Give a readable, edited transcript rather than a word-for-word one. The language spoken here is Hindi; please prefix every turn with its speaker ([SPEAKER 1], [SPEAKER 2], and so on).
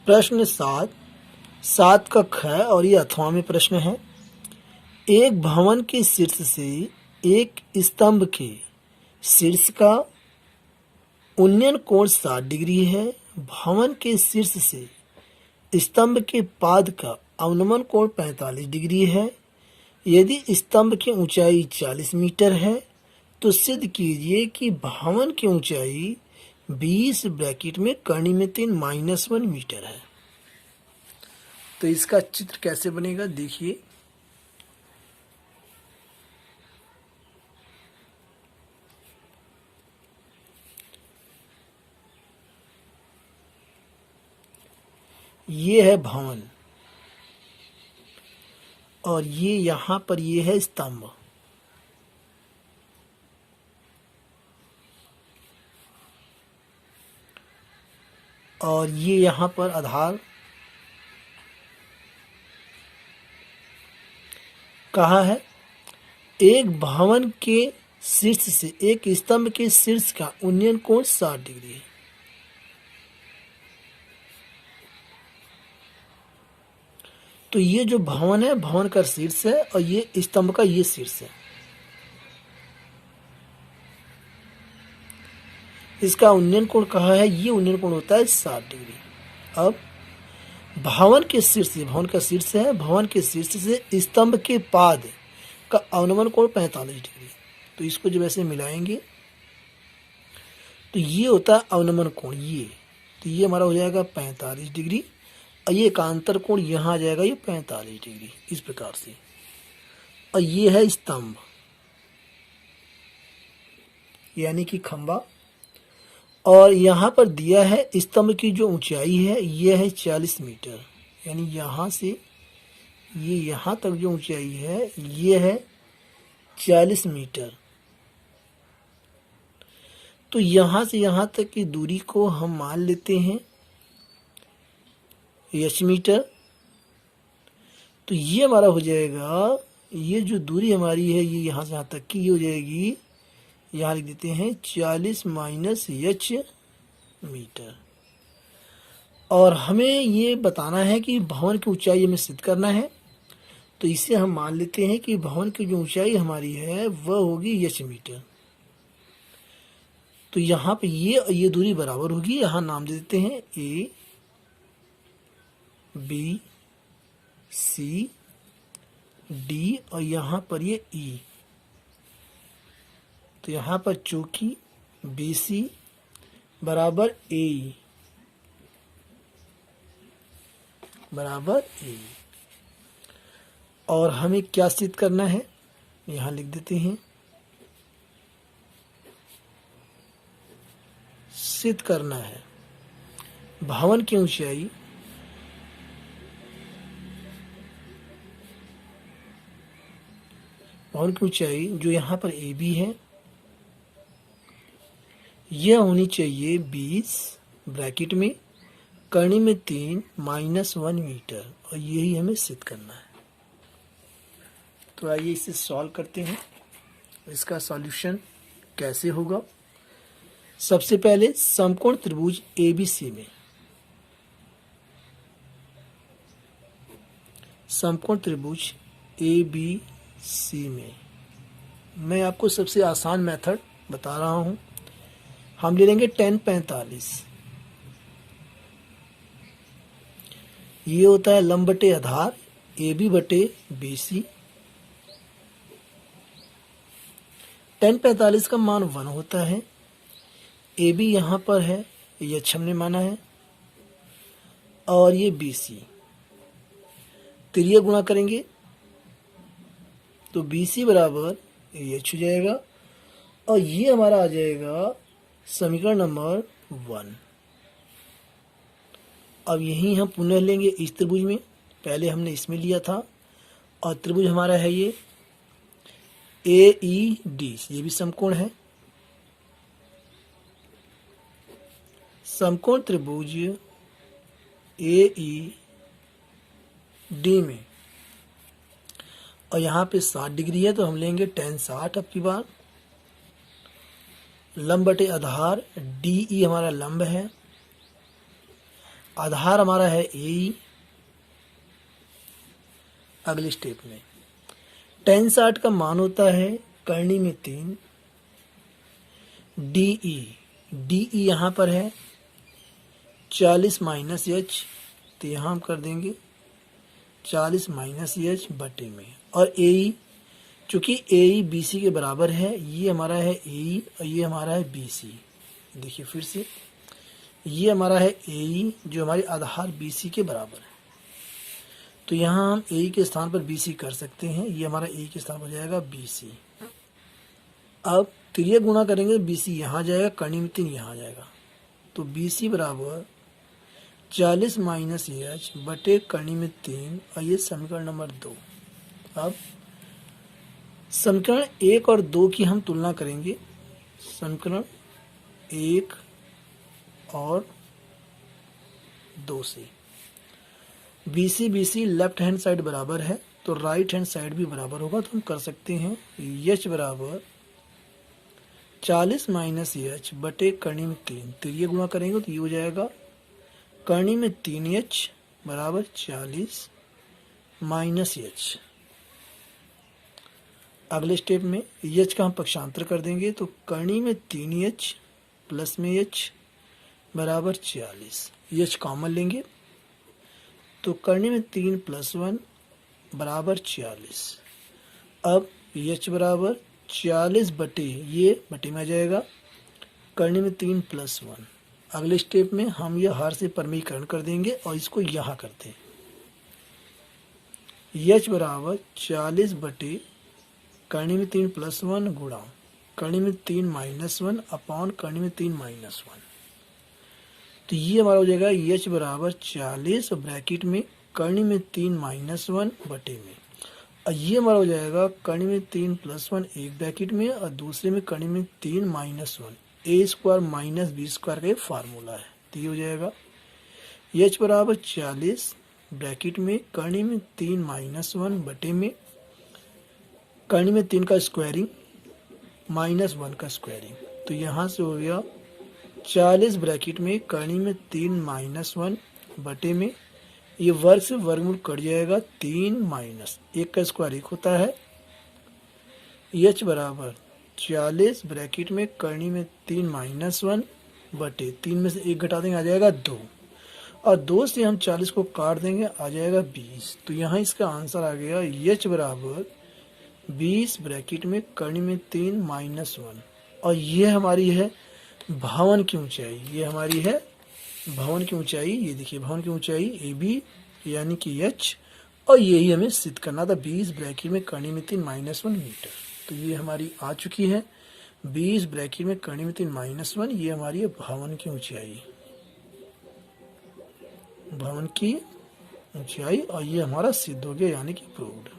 [SPEAKER 1] प्रश्न 7 का ख और ये अथवा में प्रश्न है। एक भवन के शीर्ष से एक स्तंभ के शीर्ष का उन्नयन कोण 60 डिग्री है। भवन के शीर्ष से स्तंभ के पाद का अवनमन कोण 45 डिग्री है। यदि स्तंभ की ऊंचाई 40 मीटर है तो सिद्ध कीजिए कि भवन की ऊंचाई 20 ब्रैकेट में कर्णी में 3 -1 मीटर है। तो इसका चित्र कैसे बनेगा देखिए। ये है भवन और ये यहां पर ये है स्तंभ। और ये यहां पर आधार। कहा है एक भवन के शीर्ष से एक स्तंभ के शीर्ष का उन्नयन कोण 60 डिग्री है। तो ये जो भवन है, भवन का शीर्ष है और ये स्तंभ का ये शीर्ष है। इसका उन्नयन कोण कहा है, ये उन्नयन कोण होता है 60 डिग्री। अब भवन के शीर्ष से, भवन का शीर्ष है, भवन के शीर्ष से स्तंभ के पाद का अवनमन कोण 45 डिग्री। तो इसको जब ऐसे मिलाएंगे तो ये होता है अवनमन कोण, ये तो ये हमारा हो जाएगा 45 डिग्री और ये एकांतर कोण यहाँ आ जाएगा ये 45 डिग्री इस प्रकार से। और ये है स्तंभ यानी कि खंभा। और यहाँ पर दिया है स्तंभ की जो ऊंचाई है ये है 40 मीटर, यानी यहाँ से ये यहाँ तक जो ऊंचाई है ये है 40 मीटर। तो यहाँ से यहाँ तक की दूरी को हम मान लेते हैं h मीटर। तो ये हमारा हो जाएगा, ये जो दूरी हमारी है ये यहाँ से यहाँ तक की ये हो जाएगी, यहाँ लिख देते हैं 40 - h मीटर। और हमें ये बताना है कि भवन की ऊंचाई हमें सिद्ध करना है। तो इसे हम मान लेते हैं कि भवन की जो ऊंचाई हमारी है वह होगी h मीटर। तो यहाँ पे ये दूरी बराबर होगी, यहाँ नाम दे देते हैं A B C D और यहाँ पर ये E। तो यहाँ पर चौकी BC बराबर AE बराबर AE। और हमें क्या सिद्ध करना है, यहाँ लिख देते हैं। सिद्ध करना है भवन की ऊंचाई जो यहाँ पर AB है यह होनी चाहिए 20 ब्रैकेट में कर्णी में 3 -1 मीटर, और यही हमें सिद्ध करना है। तो आइए इसे सॉल्व करते हैं। इसका सॉल्यूशन कैसे होगा। सबसे पहले समकोण त्रिभुज ABC में, समकोण त्रिभुज ABC में मैं आपको सबसे आसान मेथड बता रहा हूं। हम ले लेंगे tan 45। ये होता है लंब बटे आधार AB बटे BC। tan 45 का मान 1 होता है। AB यहाँ पर है, ये h हमने माना है, और ये BC तिरिया गुणा करेंगे तो BC बराबर h हो जाएगा, और ये हमारा आ जाएगा समीकरण नंबर 1। अब यही हम पुनः लेंगे इस त्रिभुज में, पहले हमने इसमें लिया था, और त्रिभुज हमारा है ये AED, ये भी समकोण है। समकोण त्रिभुज AED में, और यहाँ पे 60 डिग्री है तो हम लेंगे tan 60 अब की बार। लंब बटे आधार DE हमारा लंब है, आधार हमारा है ए। अगले स्टेप में tan 60 का मान होता है करनी में 3 DE। DE यहाँ पर है 40 माइनस एच, तो यहाँ हम कर देंगे 40 माइनस एच बटे में। और AE, चूंकि AE BC के बराबर है, ये हमारा है AE और ये हमारा है BC। देखिए फिर से, ये हमारा है AE जो हमारी आधार BC के बराबर है, तो यहाँ हम AE के स्थान पर BC कर सकते हैं। ये हमारा AE के स्थान पर जाएगा BC। अब त्रिय गुणा करेंगे तो BC यहाँ जाएगा, करनी में 3 यहाँ जाएगा, तो BC बराबर 40 माइनस एच बटे करनी में 3, और ये समीकरण नंबर 2। अब समीकरण 1 और 2 की हम तुलना करेंगे। समीकरण 1 और 2 से BC लेफ्ट हैंड साइड बराबर है, तो राइट हैंड साइड भी बराबर होगा, तो हम कर सकते हैं H बराबर 40 माइनस एच बटे करनी में 3, तो ये गुणा करेंगे तो ये हो जाएगा करनी में 3H बराबर 40 माइनस एच। अगले स्टेप में H का हम पक्षांतर कर देंगे, तो करनी में 3H प्लस में H बराबर 40। H कॉमन लेंगे तो करनी में 3 प्लस 1 बराबर 40। अब H बराबर 40 बटे, ये बटे में आ जाएगा करनी में 3 प्लस 1। अगले स्टेप में हम यह हर से परमीकरण कर देंगे और इसको यहाँ करते हैं। H बराबर 40 बटे करनी में 3 प्लस 1 गुणा करनी में 3 माइनस 1 अपॉन करनी में 3 माइनस 1, तो ये हमारा हो जाएगा H बराबर 40 और ब्रैकेट में करनी में 3 माइनस 1 बटे में, और ये हमारा हो जाएगा करनी में 3 प्लस 1 एक ब्रैकेट में और दूसरे में करनी में 3 माइनस 1, ए स्क्वायर माइनस बी स्क्वायर का ये फार्मूला है। तो ये हो जाएगा H बराबर 40 ब्रैकेट में करनी में 3 माइनस 1 बटे में करनी में 3 का स्क्वायरिंग माइनस 1 का स्क्वायरिंग, तो यहाँ से हो गया 40 ब्रैकेट में करनी में 3 माइनस 1 बटे में, ये वर्ग से वर्गमूल कट जाएगा 3 माइनस 1 का स्क्वायर 1 होता है। H बराबर 40 ब्रैकेट में करनी में 3 माइनस 1 बटे 3 में से 1 घटा देंगे आ जाएगा 2, और 2 से हम 40 को काट देंगे आ जाएगा 20, तो यहाँ इसका आंसर आ गया H बराबर 20 ब्रैकेट में करनी में 3 माइनस 1, और ये हमारी है भवन की ऊंचाई। ये हमारी है भवन की ऊंचाई। ये देखिए भवन की ऊंचाई AB यानी कि H, और यही हमें सिद्ध करना था 20 ब्रैकेट में करनी में 3 माइनस 1 मीटर। तो ये हमारी आ चुकी है 20 ब्रैकेट में करनी में 3 माइनस 1, ये हमारी है भवन की ऊंचाई, भवन की ऊंचाई, और ये हमारा सिद्ध हो गया यानी कि प्रूव्ड।